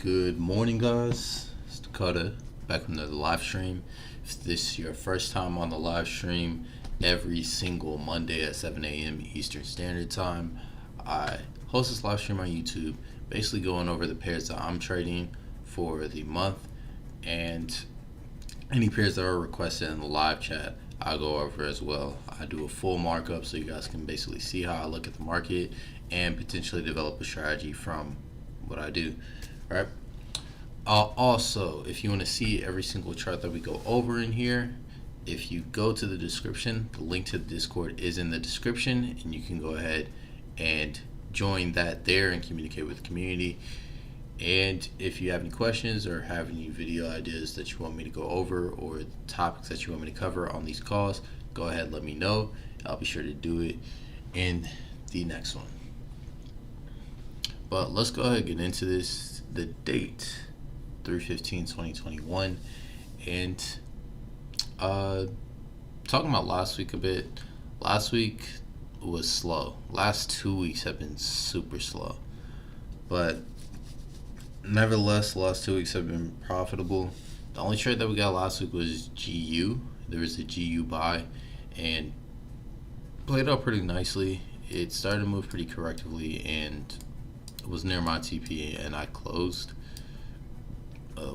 Good morning, guys. It's Dakota back from another live stream. If this is your first time on the live stream, every single Monday at 7 a.m. Eastern Standard Time, I host this live stream on YouTube, basically going over the pairs that I'm trading for the month, and any pairs that are requested in the live chat, I'll go over as well. I do a full markup so you guys can basically see how I look at the market and potentially develop a strategy from what I do. All right. Also, if you want to see every single chart that we go over in here, if you go to the description, the link to the Discord is in the description, and you can go ahead and join that there and communicate with the community. And if you have any questions or have any video ideas that you want me to go over or topics that you want me to cover on these calls, go ahead and let me know. I'll be sure to do it in the next one. But let's go ahead and get into this. The date 3/15/2021, and talking about last week a bit. Last week was slow. Last 2 weeks have been super slow, but nevertheless, the last 2 weeks have been profitable. The only trade that we got last week was GU. There was a GU buy and played out pretty nicely. It started to move pretty correctively and it was near my TP, and I closed.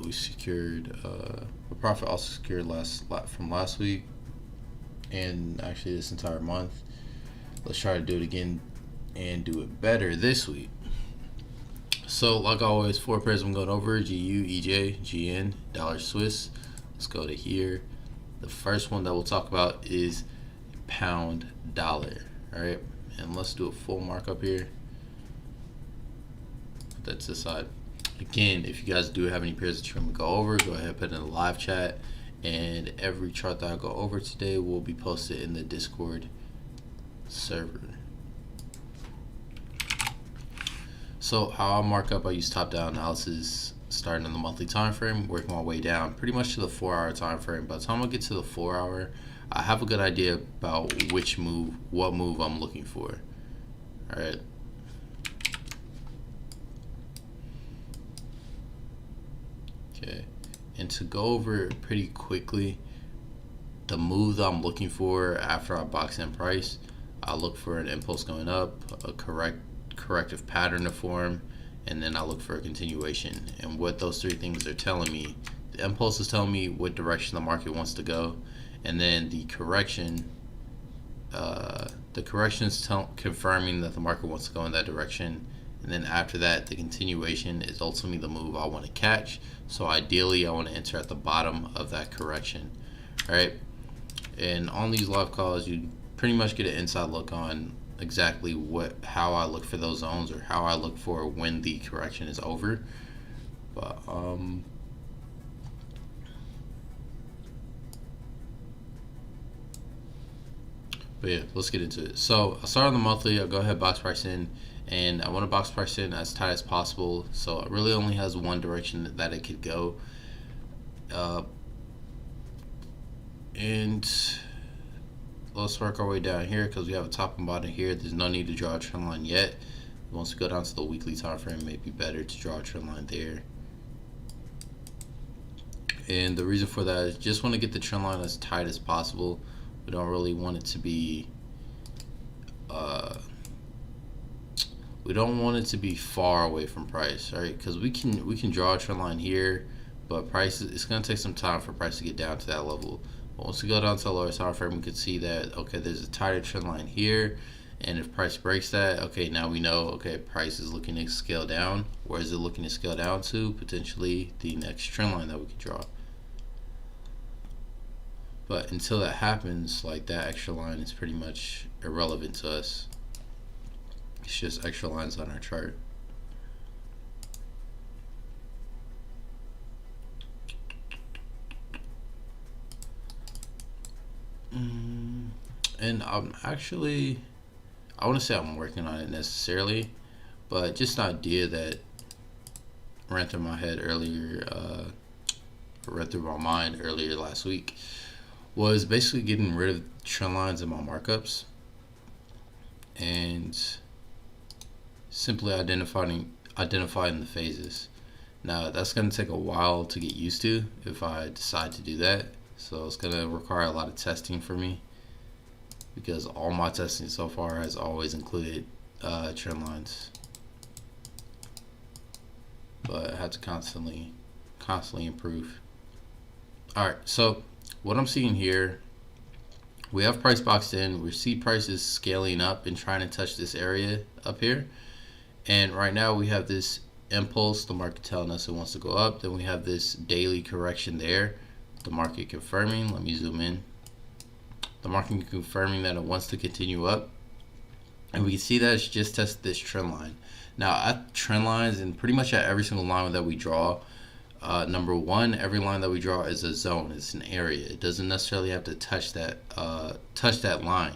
We secured a profit, also secured from last week, and actually this entire month. Let's try to do it again and do it better this week. So, like always, 4 pairs I'm going over: GU, EJ, GN, dollar Swiss. Let's go to here. The first one that we'll talk about is pound dollar. All right, and let's do a full markup here. That's the side. Again, if you guys do have any pairs that you want to go over, go ahead and put it in the live chat, and every chart that I go over today will be posted in the Discord server. So how I mark up, I use top-down analysis, starting in the monthly time frame, working my way down pretty much to the 4-hour time frame. By the time I get to the 4-hour, I have a good idea about what move I'm looking for. All right. Okay, and to go over it pretty quickly, the move that I'm looking for after I box in price, I look for an impulse going up, a corrective pattern to form, and then I look for a continuation. And what those 3 things are telling me, the impulse is telling me what direction the market wants to go, and then the correction is confirming that the market wants to go in that direction. And then after that, the continuation is ultimately the move I want to catch. So ideally, I want to enter at the bottom of that correction. All right. And on these live calls, you pretty much get an inside look on exactly how I look for those zones, or how I look for when the correction is over. But yeah, let's get into it. So I'll start on the monthly. I'll go ahead, box price in, and I want to box price in as tight as possible. So it really only has one direction that it could go. And let's work our way down here because we have a top and bottom here. There's no need to draw a trend line yet. Once we go down to the weekly time frame, it may be better to draw a trend line there. And the reason for that is just want to get the trend line as tight as possible. We don't really want it to be far away from price, right? Because we can draw a trend line here, but price, it's going to take some time for price to get down to that level. But once we go down to the lower time frame, we can see that, okay, there's a tighter trend line here, and if price breaks that, okay, now we know, okay, price is looking to scale down. Where is it looking to scale down to? Potentially the next trend line that we could draw. But until that happens, like, that extra line is pretty much irrelevant to us. It's just extra lines on our chart. And I want to say I'm working on it necessarily, but just an idea that ran through my head earlier, ran through my mind earlier last week, was basically getting rid of trend lines in my markups and simply identifying the phases. Now that's going to take a while to get used to if I decide to do that. So it's going to require a lot of testing for me, because all my testing so far has always included trend lines. But I have to constantly improve. Alright, so what I'm seeing here, we have price boxed in. We see prices scaling up and trying to touch this area up here. And right now we have this impulse, the market telling us it wants to go up. Then we have this daily correction there, the market confirming. Let me zoom in. The market confirming that it wants to continue up. And we can see that it's just tested this trend line. Now at trend lines, and pretty much at every single line that we draw, number one, every line that we draw is a zone. It's an area. It doesn't necessarily have to touch that line,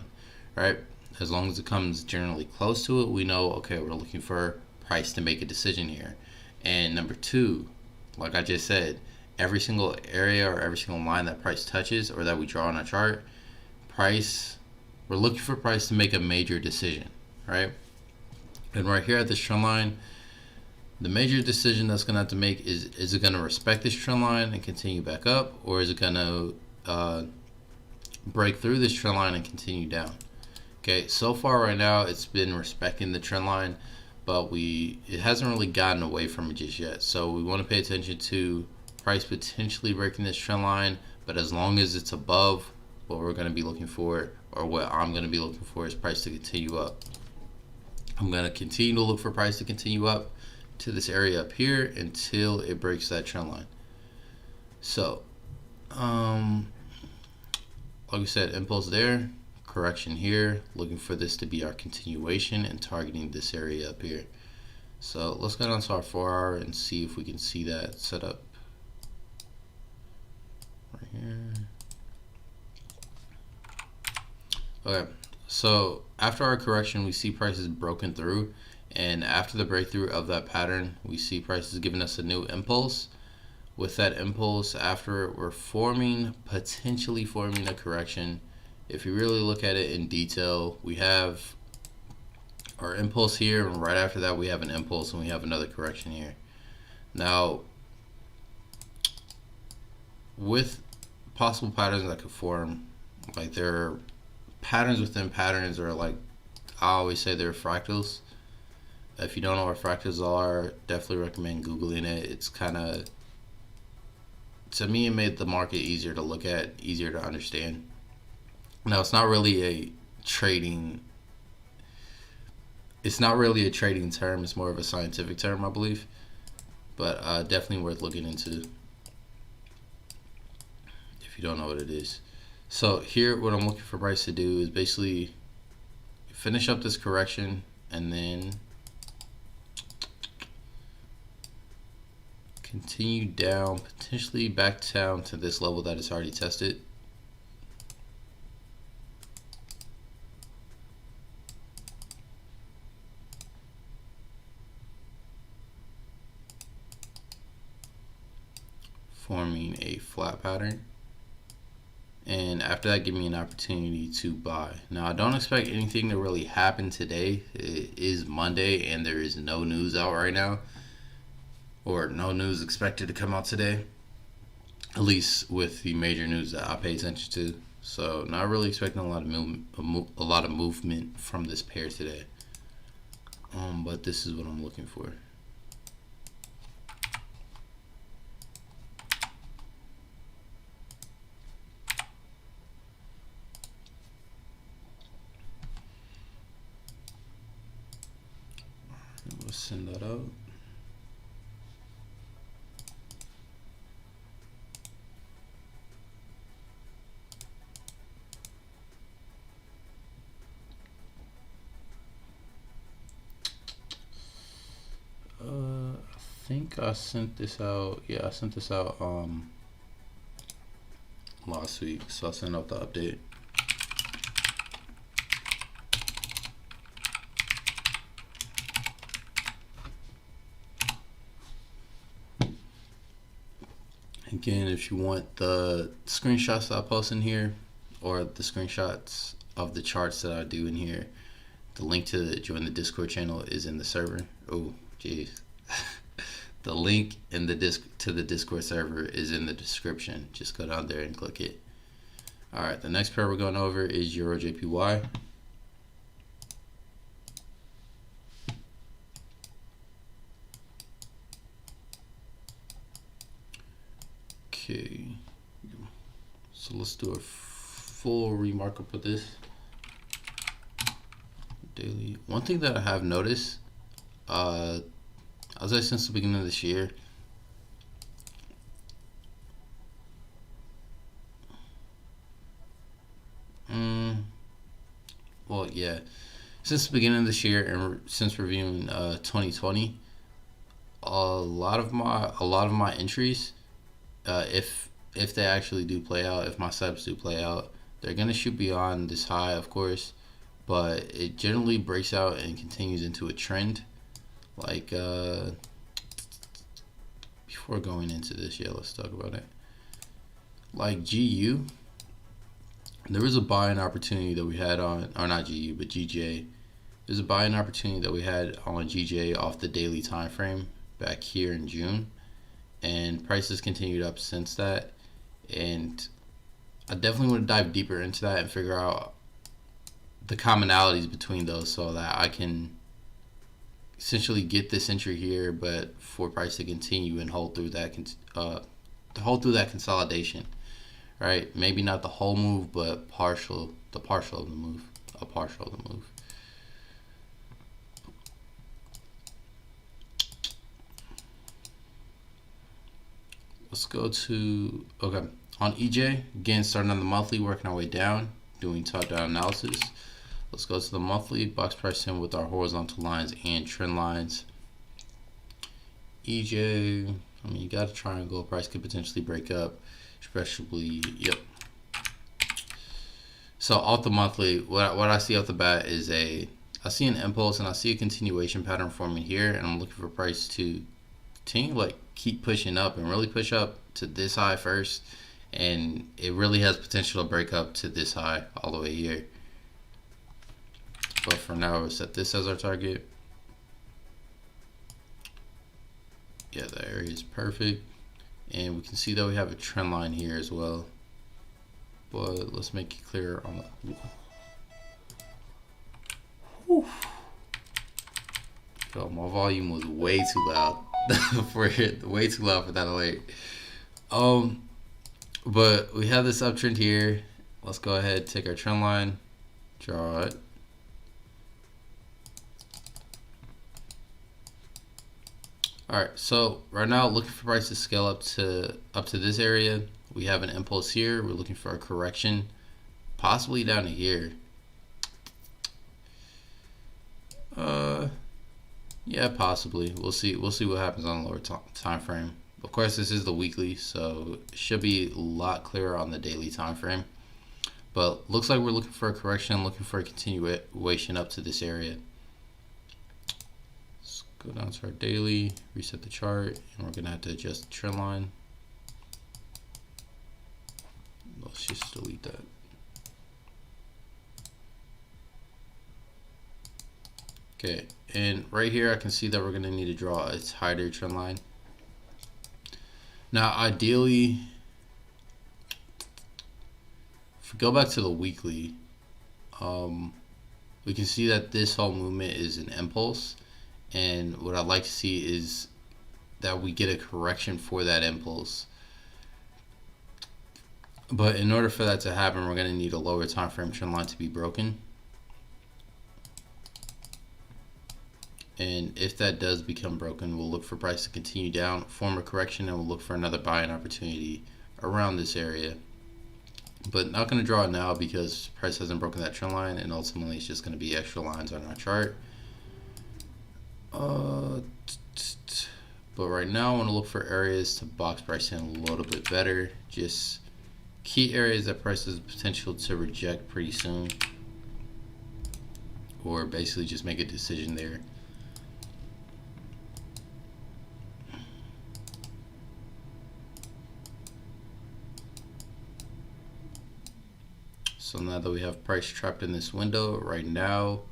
right? As long as it comes generally close to it, we know, okay, we're looking for price to make a decision here. And number two, like I just said, every single area or every single line that price touches or that we draw on a chart, we're looking for price to make a major decision, right? And right here at this trend line, the major decision that's going to have to make is it going to respect this trend line and continue back up, or is it going to break through this trend line and continue down? Okay, so far right now it's been respecting the trend line, but it hasn't really gotten away from it just yet. So we want to pay attention to price potentially breaking this trend line, but as long as it's above, what we're going to be looking for, or what I'm going to be looking for, is price to continue up. I'm going to continue to look for price to continue up to this area up here until it breaks that trend line. So like we said, impulse there, correction here, looking for this to be our continuation and targeting this area up here. So let's go down to our 4-hour and see if we can see that set up right here. Okay, so after our correction, we see prices broken through, and after the breakthrough of that pattern, we see prices giving us a new impulse. With that impulse, after we're potentially forming a correction. If you really look at it in detail, we have our impulse here, and right after that we have an impulse, and we have another correction here. Now, with possible patterns that could form, like there are patterns within patterns, or like I always say, they're fractals. If you don't know what fractals are, definitely recommend Googling it. It's kind of, to me, it made the market easier to look at, easier to understand. Now, it's not really a trading term. It's more of a scientific term, I believe, but definitely worth looking into if you don't know what it is. So here, what I'm looking for price to do is basically finish up this correction and then continue down, potentially back down to this level that it's already tested. Forming a flat pattern. And after that, give me an opportunity to buy. Now, I don't expect anything to really happen today. It is Monday and there is no news out right now, or no news expected to come out today, at least with the major news that I pay attention to. So not really expecting a lot of movement from this pair today. But this is what I'm looking for. Let's send that out. I think I sent this out. Yeah, I sent this out last week, so I'll send out the update. Again, if you want the screenshots that I post in here, or the screenshots of the charts that I do in here, the link to join the Discord channel is in the server. Oh, jeez. The link in the to the Discord server is in the description. Just go down there and click it. All right, the next pair we're going over is Euro JPY. Okay, so let's do a full remarkup of this. Daily. One thing that I have noticed, I was like since the beginning of this year, well, yeah, since the beginning of this year and since reviewing 2020, a lot of my entries, if they actually do play out, if my setups do play out, they're gonna shoot beyond this high, of course, but it generally breaks out and continues into a trend. Like before going into this, yeah, let's talk about it. Like GU, there was a buying opportunity that we had on, or not GU, but GJ. There's a buying opportunity that we had on GJ off the daily time frame back here in June, and prices continued up since that. And I definitely want to dive deeper into that and figure out the commonalities between those so that I can essentially get this entry here, but for price to continue and hold through that consolidation, right? Maybe not the whole move, but the partial of the move, a partial of the move. Let's go to, okay, on EJ, again, starting on the monthly, working our way down, doing top-down analysis. Let's go to the monthly, box price in with our horizontal lines and trend lines. EJ, I mean, you got a triangle, price could potentially break up, especially, yep. So off the monthly, what I see off the bat is I see an impulse and I see a continuation pattern forming here, and I'm looking for price to continue, like, keep pushing up and really push up to this high first, and it really has potential to break up to this high all the way here. But for now, we'll set this as our target. Yeah, the area is perfect, and we can see that we have a trend line here as well. But let's make it clear on the. Whew. Yo, my volume was way too loud way too loud for that alert. But we have this uptrend here. Let's go ahead, take our trend line, draw it. Alright, so right now looking for price to scale up to this area. We have an impulse here. We're looking for a correction, possibly down to here. Yeah, possibly. We'll see what happens on the lower time frame. Of course, this is the weekly, so it should be a lot clearer on the daily time frame. But looks like we're looking for a correction, looking for a continuation up to this area. Let's go down to our daily, reset the chart, and we're gonna have to adjust the trend line. Let's just delete that. Okay, and right here I can see that we're gonna need to draw a tighter trend line. Now, ideally, if we go back to the weekly, we can see that this whole movement is an impulse, and what I'd like to see is that we get a correction for that impulse. But in order for that to happen, we're going to need a lower time frame trend line to be broken. And if that does become broken, we'll look for price to continue down, form a correction, and we'll look for another buying opportunity around this area. But not going to draw it now because price hasn't broken that trend line, and ultimately it's just going to be extra lines on our chart. But right now I want to look for areas to box price in a little bit better. Just key areas that price has potential to reject pretty soon, or basically just make a decision there. So now that we have price trapped in this window right now,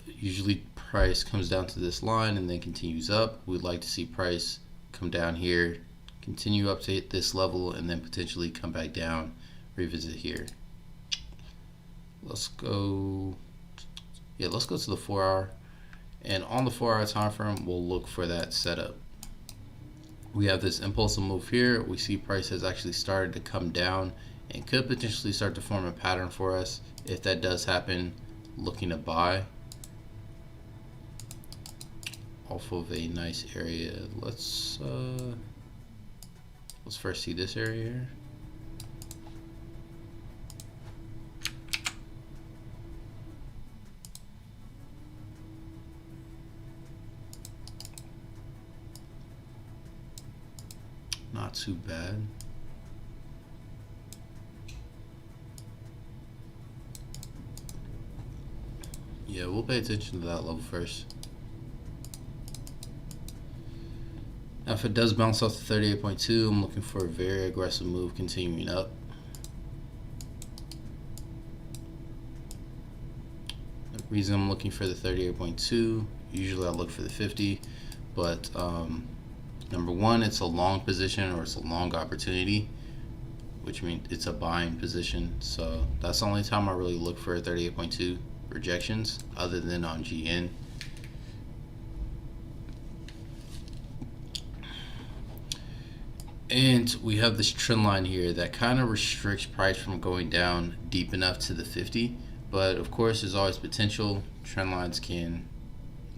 usually price comes down to this line and then continues up. We'd like to see price come down here, continue up to hit this level, and then potentially come back down, revisit here. Let's go to the 4 hour, and on the 4 hour time frame we'll look for that setup. We have this impulsive move here. We see price has actually started to come down and could potentially start to form a pattern for us. If that does happen, looking to buy off of a nice area. Let's first see this area here. Not too bad. Yeah, we'll pay attention to that level first. Now if it does bounce off the 38.2, I'm looking for a very aggressive move continuing up. The reason I'm looking for the 38.2, usually I look for the 50, but number one, it's a long position or it's a long opportunity, which means it's a buying position. So that's the only time I really look for 38.2 rejections, other than on GN. And we have this trend line here that kind of restricts price from going down deep enough to the 50. But of course, there's always potential. Trend lines can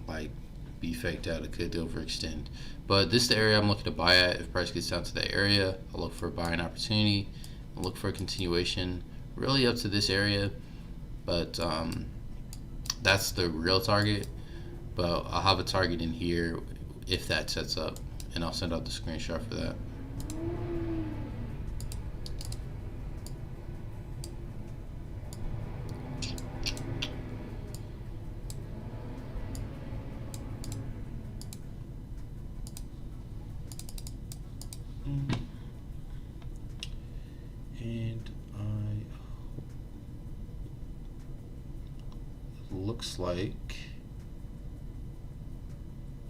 like be faked out. It could overextend. But this is the area I'm looking to buy at. If price gets down to that area, I'll look for a buying opportunity. I'll look for a continuation, really up to this area. But that's the real target. But I'll have a target in here if that sets up, and I'll send out the screenshot for that. And looks like,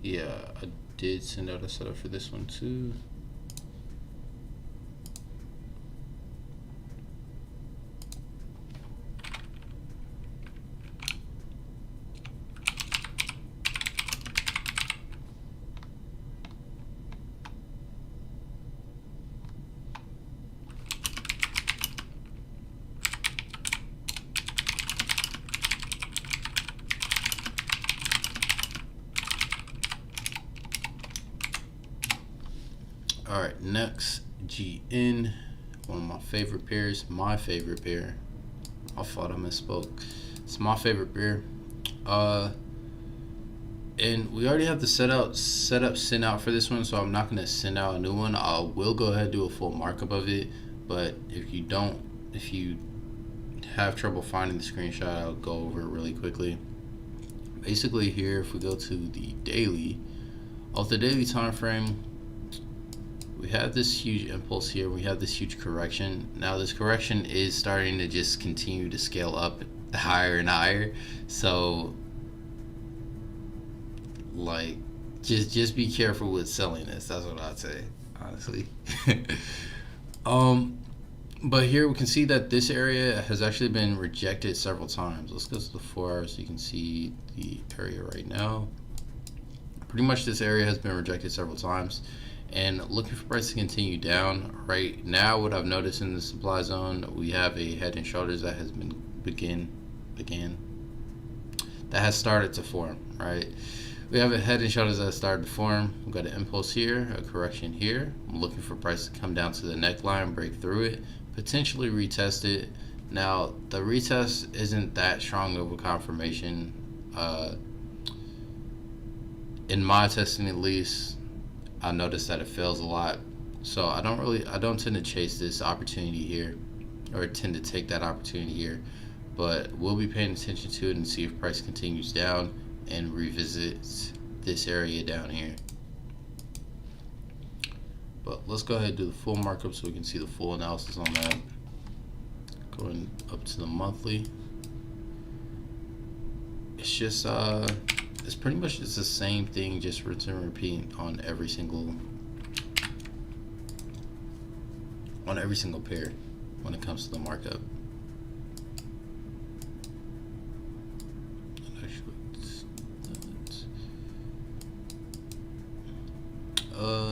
yeah, I did send out a setup for this one too. All right, next, GN, one of my favorite pairs, my favorite pair. I thought I misspoke. It's my favorite pair. And we already have the setup sent out for this one, so I'm not gonna send out a new one. I will go ahead and do a full markup of it, but if you have trouble finding the screenshot, I'll go over it really quickly. Basically here, if we go to the daily, off the daily time frame, we have this huge impulse here. We have this huge correction. Now this correction is starting to just continue to scale up higher and higher. So like just be careful with selling this. That's what I'd say, honestly. But here we can see that this area has actually been rejected several times. Let's go to the 4 hours so you can see the area right now. Pretty much this area has been rejected several times. And looking for price to continue down. Right now, what I've noticed in the supply zone, we have a head and shoulders that has been that has started to form, right? We have a head and shoulders that has started to form. We've got an impulse here, a correction here. I'm looking for price to come down to the neckline, break through it, potentially retest it. Now, the retest isn't that strong of a confirmation. In my testing at least, I noticed that it fails a lot, so I don't tend to chase this opportunity here, or tend to take that opportunity here, but we'll be paying attention to it and see if price continues down and revisits this area down here. But let's go ahead and do the full markup so we can see the full analysis on that. Going up to the monthly, it's just it's pretty much it's the same thing, just rinse and repeat on every single pair when it comes to the markup.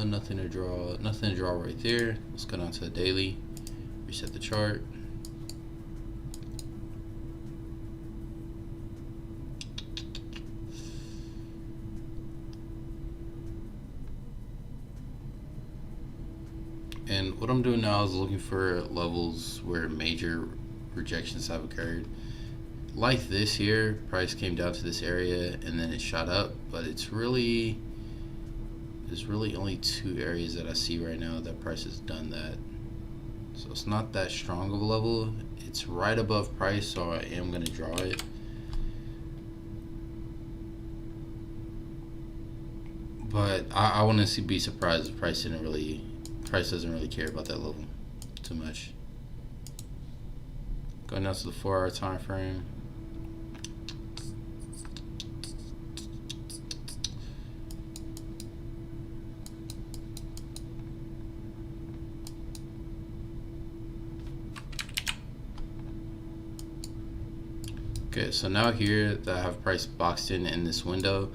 Nothing to draw right there. Let's go down to the daily, reset the chart. And what I'm doing now is looking for levels where major rejections have occurred. Like this here, price came down to this area and then it shot up, but there's really only 2 areas that I see right now that price has done that. So it's not that strong of a level. It's right above price, so I am going to draw it. But I want to be surprised if price doesn't really care about that level too much. Going down to the 4-hour time frame. Okay, so now here that I have price boxed in this window,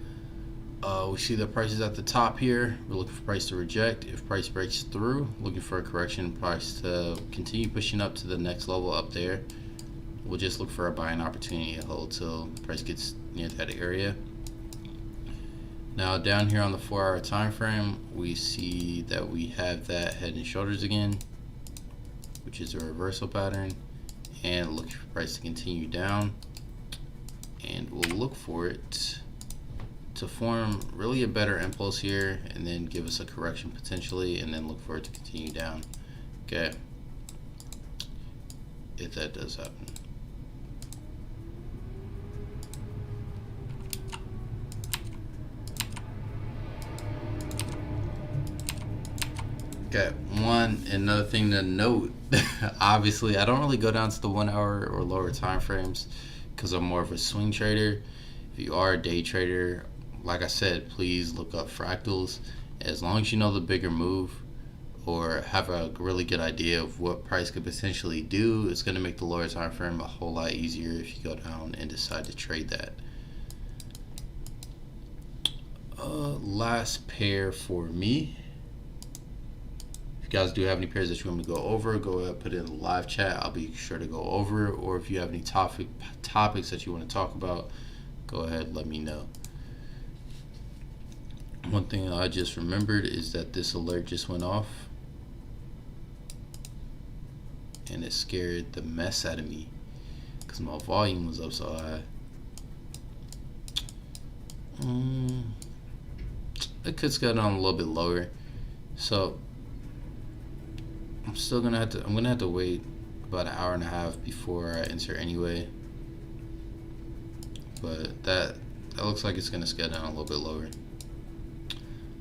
we see the price is at the top here. We're looking for price to reject. If price breaks through, looking for a correction, price to continue pushing up to the next level up there. We'll just look for a buying opportunity to hold till price gets near that area. Now down here on the 4-hour time frame, we see that we have that head and shoulders again, which is a reversal pattern, and looking for price to continue down. And we'll look for it to form really a better impulse here and then give us a correction potentially, and then look for it to continue down. Okay, if that does happen. Okay, another thing to note, obviously I don't really go down to the 1 hour or lower time frames because I'm more of a swing trader. If you are a day trader, like I said, please look up fractals. As long as you know the bigger move or have a really good idea of what price could potentially do, it's going to make the lower time frame a whole lot easier if you go down and decide to trade that. Last pair for me. If you guys do have any pairs that you want me to go over, go ahead and put it in the live chat. I'll be sure to go over it. Or if you have any topics that you want to talk about, go ahead and let me know. One thing I just remembered is that this alert just went off, and it scared the mess out of me because my volume was up so high. It could go down a little bit lower, so I'm gonna have to wait about 1.5 hours before I enter anyway. But that looks like it's gonna scale down a little bit lower.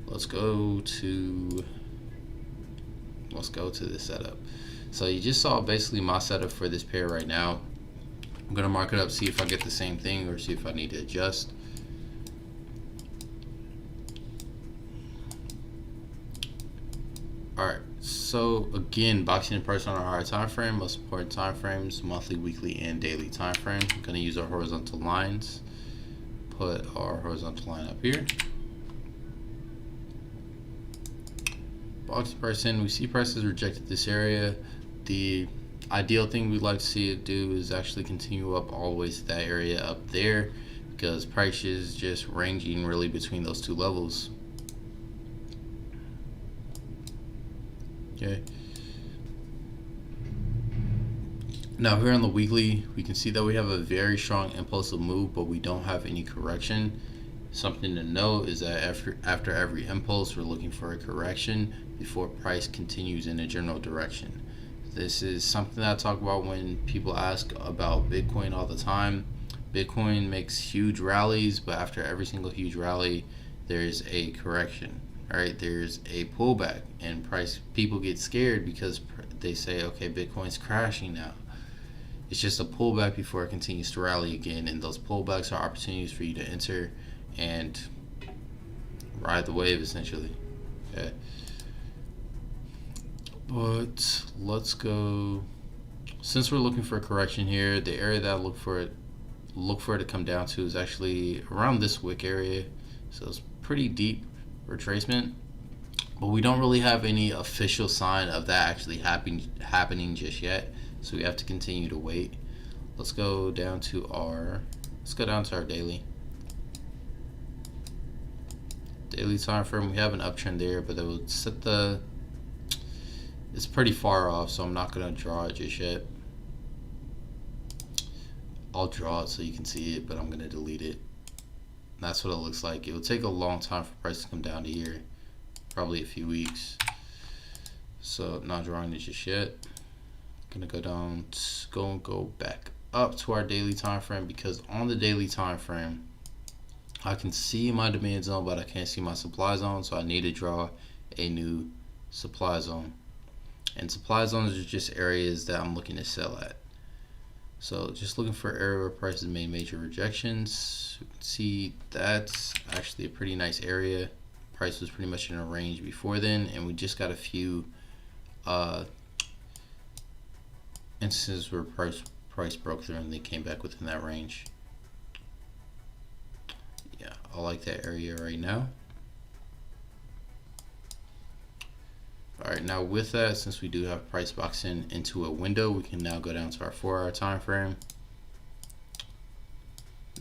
Let's go to this setup. So you just saw basically my setup for this pair right now. I'm gonna mark it up, see if I get the same thing or see if I need to adjust. Alright, so again, boxing in price on our higher time frame, most important time frames, monthly, weekly, and daily time frame. I'm gonna use our horizontal lines. Put our horizontal line up here. Box price in, we see prices rejected this area. The ideal thing we'd like to see it do is actually continue up all the way to that area up there, because price is just ranging really between those two levels. Okay. Now here on the weekly, we can see that we have a very strong impulsive move, but we don't have any correction. Something to note is that after every impulse, we're looking for a correction before price continues in a general direction. This is something that I talk about when people ask about Bitcoin all the time. Bitcoin makes huge rallies, but after every single huge rally, there's a correction. All right, there's a pullback, and people get scared because they say, okay, Bitcoin's crashing now. It's just a pullback before it continues to rally again, and those pullbacks are opportunities for you to enter and ride the wave essentially. Okay. But let's go. Since we're looking for a correction here, the area that I look for it to come down to is actually around this wick area. So it's pretty deep retracement, but we don't really have any official sign of that actually happening just yet. So we have to continue to wait. Let's go down to our daily time frame. We have an uptrend there, but it will set the. It's pretty far off, so I'm not gonna draw it just yet. I'll draw it so you can see it, but I'm gonna delete it. That's what it looks like. It will take a long time for price to come down to here, probably a few weeks. So not drawing it just yet. Gonna go down, go back up to our daily time frame, because on the daily time frame I can see my demand zone, but I can't see my supply zone, so I need to draw a new supply zone. And supply zones are just areas that I'm looking to sell at. So just looking for area where prices made major rejections. You can see that's actually a pretty nice area. Price was pretty much in a range before then, and we just got a few instances where price broke through and they came back within that range. Yeah, I like that area right now. Alright, now with that, since we do have price boxing into a window, we can now go down to our 4-hour time frame.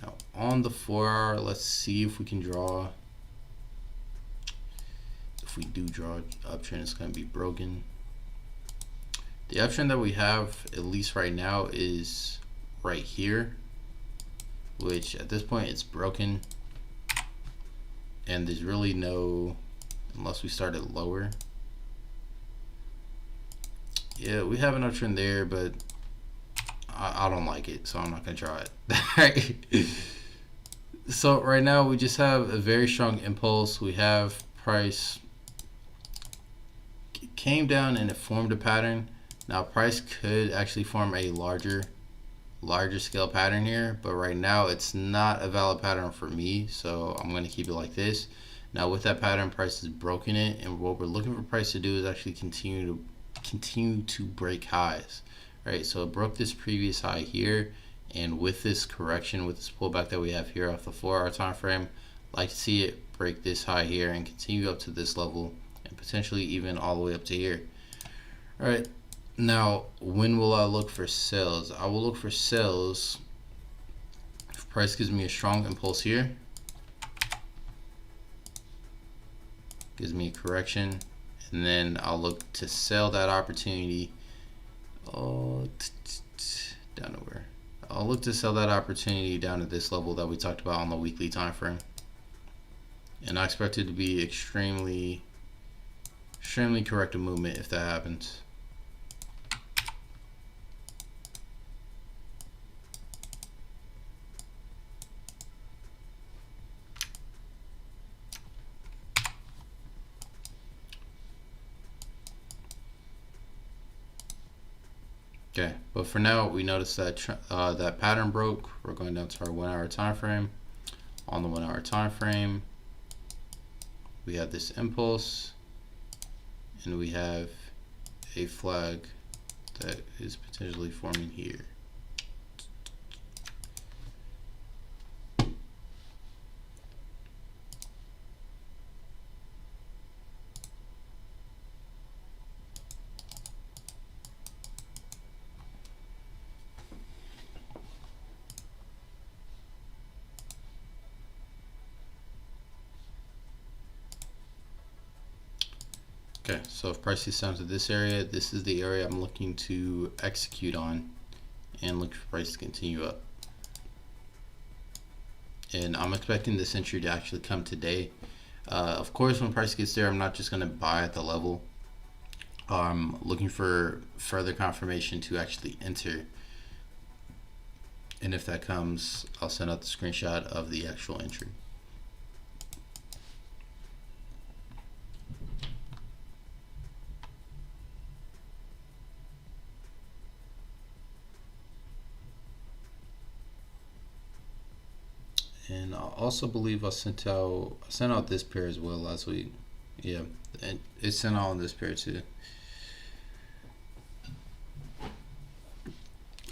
Now on the 4-hour, let's see if we can draw. If we do draw uptrend, it's going to be broken. The uptrend that we have, at least right now, is right here, which at this point it's broken, and there's really no, unless we started lower. Yeah, we have an uptrend there, but I don't like it, so I'm not gonna try it. So right now we just have a very strong impulse. We have price came down and it formed a pattern. Now price could actually form a larger scale pattern here, but right now it's not a valid pattern for me, so I'm gonna keep it like this. Now with that pattern, price has broken it, and what we're looking for price to do is actually continue to break highs. Right, so it broke this previous high here, and with this correction, with this pullback that we have here off the 4-hour time frame, I'd like to see it break this high here and continue up to this level, and potentially even all the way up to here. All right, now when will I look for sales? I will look for sales if price gives me a strong impulse here, gives me a correction, and then I'll look to sell that opportunity. Down to where? I'll look to sell that opportunity down to this level that we talked about on the weekly time frame, and I expect it to be extremely corrective movement if that happens. Okay, but for now we notice that that pattern broke. We're going down to our 1-hour time frame. On the 1-hour time frame, we have this impulse, and we have a flag that is potentially forming here. Okay, so if price is down to this area, this is the area I'm looking to execute on and look for price to continue up. And I'm expecting this entry to actually come today. Of course, when price gets there, I'm not just going to buy at the level. I'm looking for further confirmation to actually enter. And if that comes, I'll send out the screenshot of the actual entry. And I also believe I sent out this pair as well last week. Yeah, and it sent out on this pair too.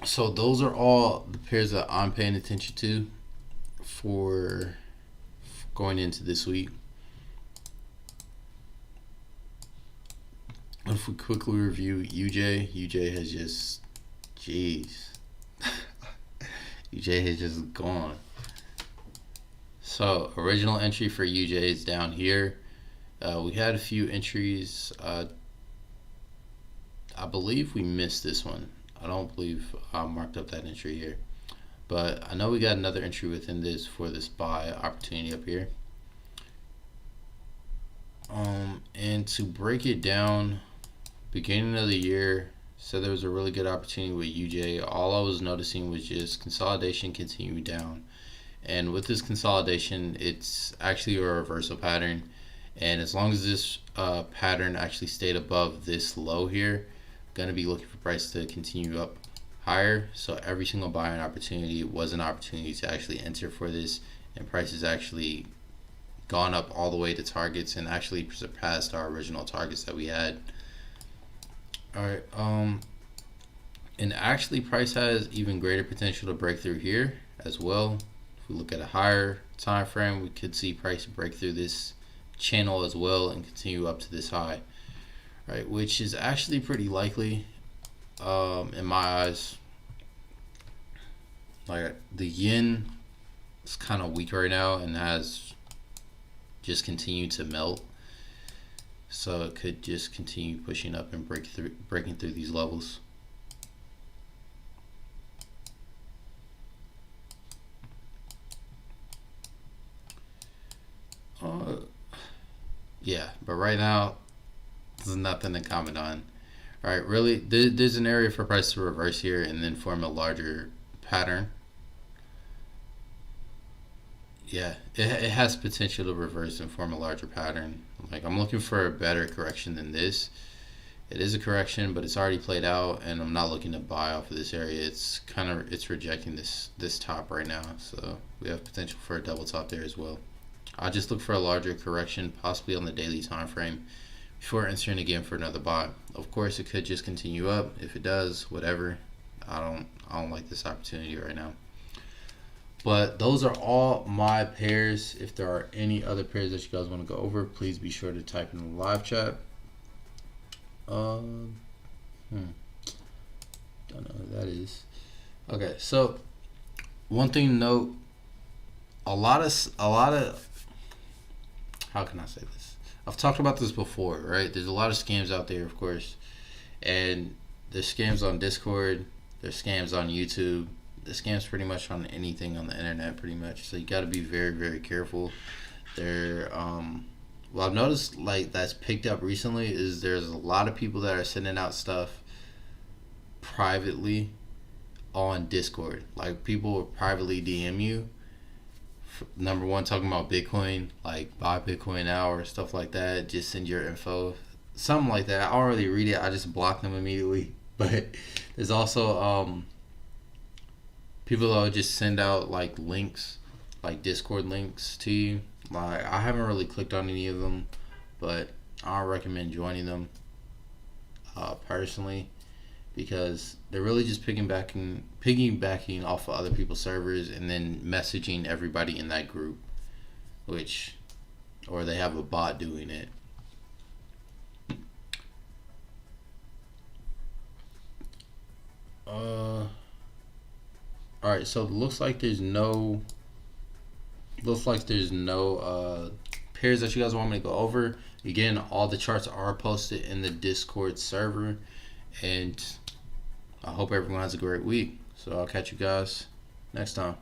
So those are all the pairs that I'm paying attention to for going into this week. If we quickly review UJ has just, jeez, UJ has just gone. So original entry for UJ is down here. We had a few entries. I believe we missed this one. I don't believe I marked up that entry here, but I know we got another entry within this for this buy opportunity up here. And to break it down, beginning of the year, said there was a really good opportunity with UJ. All I was noticing was just consolidation continue down, and with this consolidation, it's actually a reversal pattern. And as long as this pattern actually stayed above this low here, going to be looking for price to continue up higher. So every single buying opportunity was an opportunity to actually enter for this, and price has actually gone up all the way to targets and actually surpassed our original targets that we had. All right, and actually price has even greater potential to break through here as well. If we look at a higher time frame, we could see price break through this channel as well and continue up to this high, right, which is actually pretty likely in my eyes. Like, the yen is kind of weak right now and has just continued to melt, so it could just continue pushing up and breaking through these levels. Yeah, but right now there's nothing to comment on. All right, really, there's an area for price to reverse here and then form a larger pattern. Yeah, it has potential to reverse and form a larger pattern. Like, I'm looking for a better correction than this. It is a correction, but it's already played out, and I'm not looking to buy off of this area. It's rejecting this top right now, so we have potential for a double top there as well. I just look for a larger correction, possibly on the daily time frame, before entering again for another buy. Of course, it could just continue up. If it does, whatever. I don't like this opportunity right now. But those are all my pairs. If there are any other pairs that you guys want to go over, please be sure to type in the live chat. Don't know who that is. Okay, so one thing to note, a lot of how can I say this? I've talked about this before, right? There's a lot of scams out there, of course, and there's scams on Discord, there's scams on YouTube, there's scams pretty much on anything on the internet, pretty much. So you got to be very, very careful. What I've noticed, like, that's picked up recently is there's a lot of people that are sending out stuff privately on Discord. Like, people will privately DM you. Number one, talking about Bitcoin, like buy Bitcoin now or stuff like that. Just send your info, something like that. I don't really read it. I just block them immediately. But there's also people that will just send out like links, like Discord links to you. Like, I haven't really clicked on any of them, but I recommend joining them personally, because they're really just piggybacking off of other people's servers and then messaging everybody in that group, or they have a bot doing it. All right, so it looks like there's no pairs that you guys want me to go over. Again, all the charts are posted in the Discord server, and I hope everyone has a great week. So I'll catch you guys next time.